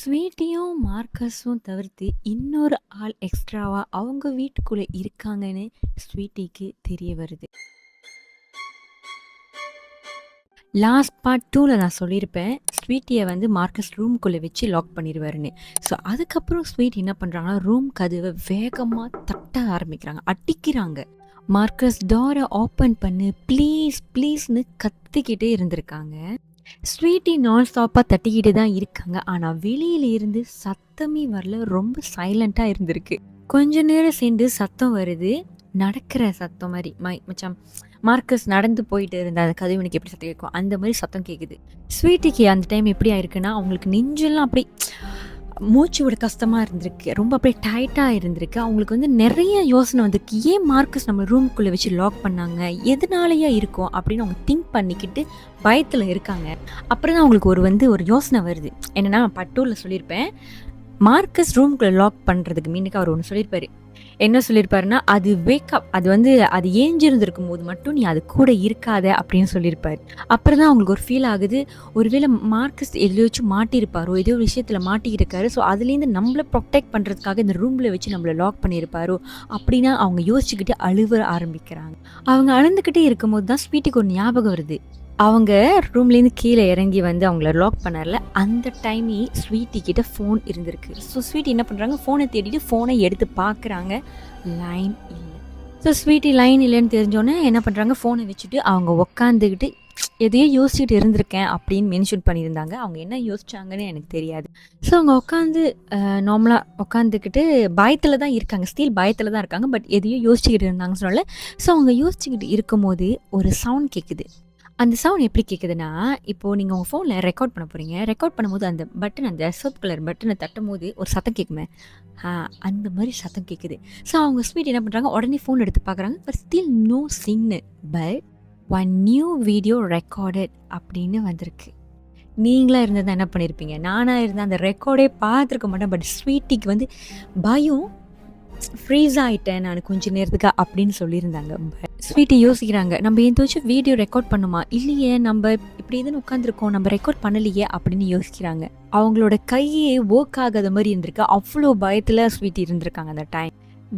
ஸ்வீட்டியும், மார்க்கஸும் தவிர்த்து இன்னொரு ஆள் எக்ஸ்ட்ராவா அவங்க வீட்டுக்குள்ள இருக்காங்கன்னு ஸ்வீட்டிக்கு தெரிய வருது. லாஸ்ட் பார்ட் 2ல நான் சொல்லியிருப்பேன். ஸ்வீட்டிய வந்து மார்க்கஸ் ரூம்குள்ள வச்சு லாக் பண்ணிருவாருன்னு. ஸோ அதுக்கப்புறம் ஸ்வீட் என்ன பண்றாங்கன்னா, ரூம் கதவ வேகமா தட்ட ஆரம்பிக்கிறாங்க. அடிக்கிறாங்க. மார்க்கஸ் டோர ஓப்பன் பண்ணு ப்ளீஸ் ப்ளீஸ்ன்னு கத்திக்கிட்டே இருந்திருக்காங்க. ஸ்வீட்டி நான் ஸ்டாப்பா தட்டிக்கிட்டு தான் இருக்காங்க. ஆனா வெளியில இருந்து சத்தமே வரல. ரொம்ப சைலண்டா இருந்திருக்கு. கொஞ்ச நேரம் சேர்ந்து சத்தம் வருது. நடக்கிற சத்தம் மாரி. மச்சான் மார்க்கஸ் நடந்து போயிட்டு இருந்த அந்த கதவணைக்கு எப்படி சத்தம் கேட்கும், அந்த மாதிரி சத்தம் கேட்குது. ஸ்வீட்டிக்கு அந்த டைம் எப்படி ஆயிருக்குன்னா, அவங்களுக்கு நெஞ்செல்லாம் அப்படி மூச்சு விட கஷ்டமா இருந்திருக்கு. ரொம்ப அப்படியே டைட்டா இருந்திருக்கு. அவங்களுக்கு வந்து நிறைய யோசனை வந்திருக்கு. ஏன் மார்க்கஸ் நம்ம ரூமுக்குள்ள வச்சு லாக் பண்ணாங்க? எதனாலயா இருக்கும்? அப்படின்னு அவங்க திங்க் பண்ணிக்கிட்டு பயத்துல இருக்காங்க. அப்புறம் தான் அவங்களுக்கு ஒரு யோசனை வருது. என்னன்னா பட்டூர்ல சொல்லியிருப்பேன். மார்க்கஸ் ரூமுக்குள்ள லாக் பண்றதுக்கு மீனுக்கு அவர் ஒன்று சொல்லியிருப்பாரு. என்ன சொல்லியிருப்பாருன்னா, அது வேக்கப் அது ஏஞ்சிருந்திருக்கும் போது மட்டும் நீ அது கூட இருக்காத அப்படின்னு சொல்லியிருப்பாரு. அப்புறம் தான் அவங்களுக்கு ஒரு ஃபீல் ஆகுது. ஒருவேளை மார்க்கஸ் எதுலயாச்சும் மாட்டியிருப்பாரோ, ஏதோ விஷயத்துல மாட்டிக்கிருக்காரு. ஸோ அதுலேருந்து நம்மள ப்ரொடெக்ட் பண்றதுக்காக இந்த ரூம்ல வச்சு நம்மள லாக் பண்ணியிருப்பாரோ அப்படின்னு அவங்க யோசிச்சுக்கிட்டு அழுவ ஆரம்பிக்கிறாங்க. அவங்க அழுந்துக்கிட்டே இருக்கும்போது தான் ஸ்வீட்டிக்கு ஒரு ஞாபகம் வருது. அவங்க ரூம்லேருந்து கீழே இறங்கி வந்து அவங்கள லாக் பண்ணார்ல, அந்த டைமே ஸ்வீட்டி கிட்ட ஃபோன் இருந்திருக்கு. ஸோ ஸ்வீட்டி என்ன பண்ணுறாங்க, ஃபோனை தேடிட்டு ஃபோனை எடுத்து பார்க்குறாங்க. லைன் இல்லை. ஸோ ஸ்வீட்டி லைன் இல்லைன்னு தெரிஞ்சோன்னே என்ன பண்ணுறாங்க, ஃபோனை வச்சுட்டு அவங்க உக்காந்துக்கிட்டு எதையோ யோசிச்சுட்டு இருந்திருக்கேன் அப்படின்னு மென்ஷன் பண்ணியிருந்தாங்க. அவங்க என்ன யோசிச்சாங்கன்னு எனக்கு தெரியாது. ஸோ அவங்க உட்காந்து நார்மலாக உட்காந்துக்கிட்டு பயத்தில் தான் இருக்காங்க. ஸ்டில் பயத்தில் தான் இருக்காங்க. பட் எதையோ யோசிச்சுக்கிட்டு இருந்தாங்கன்னு சொல்லலை. ஸோ அவங்க யோசிச்சுக்கிட்டு இருக்கும்போது ஒரு சவுண்ட் கேட்குது. அந்த சவுண்ட் எப்படி கேட்குதுன்னா, இப்போது நீங்கள் உங்கள் ஃபோனில் ரெக்கார்ட் பண்ண போகிறீங்க. ரெக்கார்ட் பண்ணும்போது அந்த பட்டன், அந்த சிவப்பு கலர் பட்டனை தட்டும்போது ஒரு சத்தம் கேட்குமே, அந்த மாதிரி சத்தம் கேட்குது. ஸோ அவங்க ஸ்வீட் என்ன பண்ணுறாங்க, உடனே ஃபோன் எடுத்து பார்க்குறாங்க. But still no signal. But one new video recorded அப்படின்னு வந்திருக்கு. நீங்களாக இருந்தால் என்ன பண்ணியிருப்பீங்க? நானாக இருந்தால் அந்த ரெக்கார்டே பார்த்துருக்க மாட்டேன். பட் ஸ்வீட்டிக்கு வந்து பயம், ஃப்ரீஸ் ஆகிட்டேன் நான் கொஞ்ச நேரத்துக்கு அப்படின்னு சொல்லியிருந்தாங்க. ஸ்வீட்டி யோசிக்கிறாங்க, நம்ம எந்தாச்சும் வீடியோ ரெக்கார்ட் பண்ணுமா, இல்லையே நம்ம இப்படி எதுன்னு உட்காந்துருக்கோம், நம்ம ரெக்கார்ட் பண்ணலையே அப்படின்னு யோசிக்கிறாங்க. அவங்களோட கையே ஒர்க் ஆகாத மாதிரி இருந்திருக்கு. அவ்வளோ பயத்தில் ஸ்வீட்டி இருந்திருக்காங்க அந்த டைம்.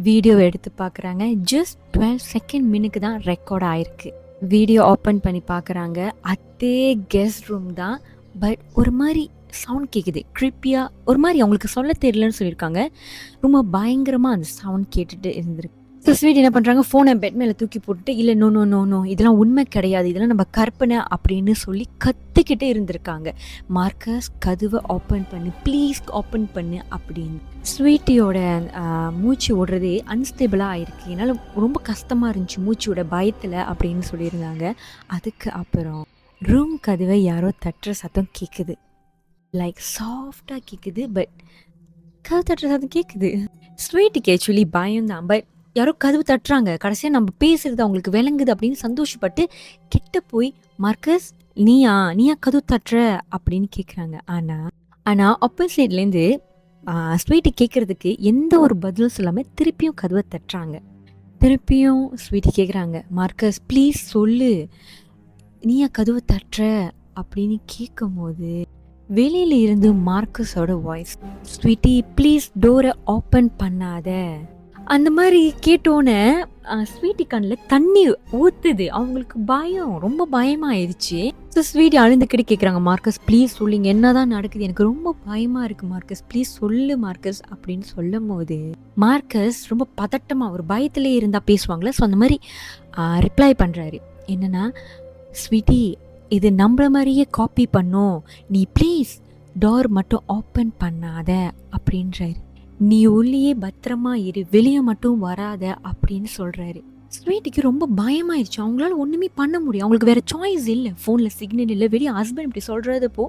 வீடியோவை எடுத்து பார்க்குறாங்க. ஜஸ்ட் 12 செகண்ட் மினிக்கு தான் ரெக்கார்ட் ஆயிருக்கு. வீடியோ ஓப்பன் பண்ணி பார்க்குறாங்க. அதே கெஸ்ட் ரூம் தான். பட் ஒரு மாதிரி சவுண்ட் கேட்குது. க்ரிப்பியாக ஒரு மாதிரி அவங்களுக்கு சொல்ல தெரியலன்னு சொல்லியிருக்காங்க. ரொம்ப பயங்கரமாக அந்த சவுண்ட் கேட்டுட்டு இருந்திருக்கு. ஸோ ஸ்வீட் என்ன பண்ணுறாங்க, ஃபோனை பெட் மேலே தூக்கி போட்டுட்டு, இல்லை நோ நோ நோ நோ இதெல்லாம் உண்மை கிடையாது, இதெல்லாம் நம்ம கற்பனை அப்படின்னு சொல்லி கத்திக்கிட்டே இருந்திருக்காங்க. மார்க்கஸ் கதவை ஓப்பன் பண்ணு ப்ளீஸ் ஓப்பன் பண்ணு அப்படின்னு. ஸ்வீட்டியோட மூச்சு ஓடுறதே அன்ஸ்டேபிளாக ஆயிருக்கு. என்னால் ரொம்ப கஷ்டமாக இருந்துச்சு மூச்சு விட பயத்தில் அப்படின்னு சொல்லியிருந்தாங்க. அதுக்கு அப்புறம் ரூம் கதவை யாரோ தட்டுற சத்தம் கேட்குது. லைக் சாஃப்டாக கேட்குது. பட் கதவு தட்டுற சத்தம் கேட்குது. ஸ்வீட்டுக்கு ஆக்சுவலி பயம்தான். பட் யாரோ கதவு தட்டுறாங்க. கடைசியாக நம்ம பேசுறது அவங்களுக்கு விளங்குது அப்படின்னு சந்தோஷப்பட்டு கிட்ட போய், மார்க்கஸ் நீயா கதவு தட்டுற அப்படின்னு கேட்குறாங்க. ஆனால் ஆப்போசிட்லேருந்து ஸ்வீட்டி கேட்குறதுக்கு எந்த ஒரு பதிலும் சொல்லாமல் திருப்பியும் கதவை தட்டுறாங்க. திருப்பியும் ஸ்வீட்டி கேட்குறாங்க, மார்க்கஸ் ப்ளீஸ் சொல்லு, நீயா கதவு தட்டுற அப்படின்னு கேட்கும்போது வெளியில இருந்து மார்க்கஸோட வாய்ஸ், ஸ்வீட்டி ப்ளீஸ் டோரை ஓப்பன் பண்ணாத. அந்த மாதிரி கேட்டோன்னே ஸ்வீட்டி கண்ணில் தண்ணி ஊற்றுது. அவங்களுக்கு பயம், ரொம்ப பயமாயிடுச்சு. ஸோ ஸ்வீட்டி அழுந்துக்கிட்டு கேட்குறாங்க, மார்க்கஸ் ப்ளீஸ் சொல்லுங்க, என்னதான் நடக்குது, எனக்கு ரொம்ப பயமாக இருக்குது மார்க்கஸ், ப்ளீஸ் சொல்லு மார்க்கஸ் அப்படின்னு சொல்லும் போது மார்க்கஸ் ரொம்ப பதட்டமாக, ஒரு பயத்திலே இருந்தால் பேசுவாங்களே, ஸோ அந்த மாதிரி ரிப்ளை பண்ணுறாரு. என்னன்னா, ஸ்வீட்டி இது நம்மள மாதிரியே காப்பி பண்ணும், நீ ப்ளீஸ் டோர் மட்டும் ஓப்பன் பண்ணாத அப்படின்றாரு. நீ உள்ளேயே பத்திரமா இரு, வெளியே மட்டும் வராத அப்படின்னு சொல்கிறாரு. ஸ்வீட்டிக்கு ரொம்ப பயமாயிடுச்சு. அவங்களால ஒன்றுமே பண்ண முடியும், அவங்களுக்கு வேறு சாய்ஸ் இல்லை. ஃபோனில் சிக்னல் இல்லை, வெளியே ஹஸ்பண்ட் இப்படி சொல்கிறதப்போ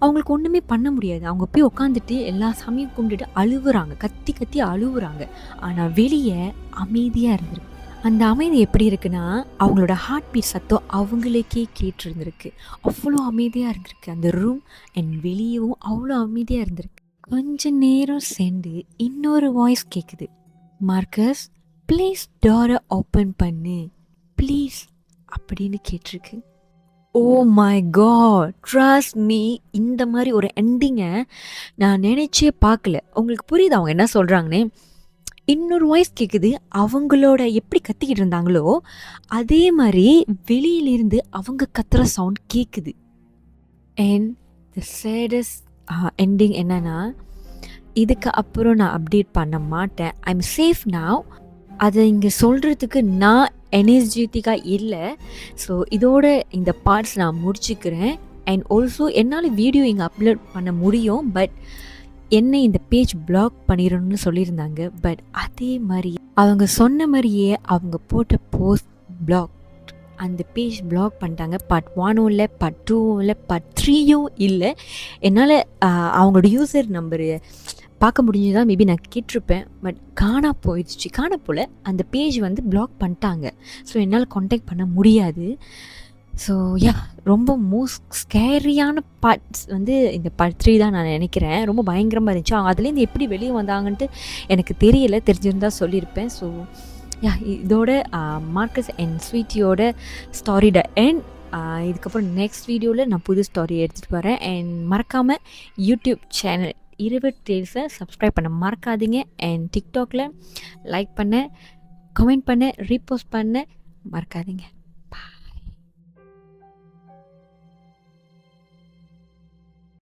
அவங்களுக்கு ஒன்றுமே பண்ண முடியாது. அவங்க போய் உட்காந்துட்டு எல்லா சாமியும் கும்பிட்டுட்டு அழுவுறாங்க, கத்தி கத்தி அழுவுறாங்க. ஆனால் வெளியே அமைதியாக இருந்திருக்கு. அந்த அமைதி எப்படி இருக்குன்னா, அவங்களோட ஹார்ட் பீட் சத்தம் அவங்களுக்கே கேட்டிருந்திருக்கு. அவ்வளோ அமைதியாக இருந்திருக்கு அந்த ரூம். அண்ட் வெளியவும் அவ்வளோ அமைதியாக இருந்திருக்கு. கொஞ்ச நேரம் சேர்ந்து இன்னொரு வாய்ஸ் கேட்குது, மார்க்கஸ் ப்ளீஸ் டோரை ஓப்பன் பண்ணு ப்ளீஸ் அப்படின்னு கேட்டிருக்கு. Oh my god! Trust me, இந்த மாரி ஒரு எண்டிங்க நான் நெனச்சே பார்க்கல. உங்களுக்கு புரியுதா அவங்க என்ன சொல்றாங்கன்னு? இன்னொரு வாய்ஸ் கேக்குது. அவங்களோட எப்படி கத்திக்கிட்டு இருந்தாங்களோ, அதே மாரி வெளியிலிருந்து அவங்க கத்துற சவுண்ட் கேக்குது. அண்ட் தி சேடஸ்ட் எண்டிங் என்னன்னா, இதுக்கு அப்புறம் நான் அப்டேட் பண்ண மாட்டேன். ஐ அம் சேஃப் நவ். அத இங்க சொல்றதுக்கு நான் எனர்ஜெட்டிக்கா இல்ல. ஸோ இதோட இந்த பார்ட்ஸ் நான் முடிச்சுக்கிறேன். அண்ட் ஆல்சோ என்னால வீடியோ இங்க அப்லோட் பண்ண முடியும். பட் என்னை இந்த பேஜ் பிளாக் பண்ணிடணும்னு சொல்லியிருந்தாங்க. பட் அதே மாரி அவங்க சொன்ன மாரியே அவங்க போட்ட போஸ்ட் பிளாக். அந்த பேஜ் பிளாக் பண்ணிட்டாங்க. பார்ட் 1ம் இல்ல, பார்ட் 2ம் இல்ல, பார்ட் 3யும் இல்ல. என்னால அவங்களோட யூசர் நம்பரு பார்க்க முடிஞ்சதா மேபி நான் கேட்டிருப்பேன். பட் காணா போயிடுச்சு. காணா போல. அந்த பேஜ் வந்து பிளாக் பண்ணிட்டாங்க. ஸோ என்னால் கான்டாக்ட் பண்ண முடியாது. ஸோ ரொம்ப மோஸ்ட் ஸ்கேரியான பார்ட்ஸ் வந்து இந்த பார்ட் 3 தான் நான் நினைக்கிறேன். ரொம்ப பயங்கரமாக இருந்துச்சு. அவங்க அதுலேருந்து எப்படி வெளியே வந்தாங்கன்ட்டு எனக்கு தெரியல. தெரிஞ்சிருந்தா சொல்லியிருப்பேன். ஸோ இதோட மார்க்கஸ் அண்ட் ஸ்வீட்டியோட ஸ்டாரியோட எண்ட். இதுக்கப்புறம் நெக்ஸ்ட் வீடியோவில் நான் புது ஸ்டாரி எடுத்துகிட்டு வரேன். அண்ட் மறக்காமல் யூடியூப் சேனல் இரவு டேல்ஸை சப்ஸ்கிரைப் பண்ண மறக்காதீங்க. அண்ட் டிக்டாக்ல லைக் பண்ண, கமெண்ட் பண்ண, ரீபோஸ்ட் பண்ண மறக்காதீங்க.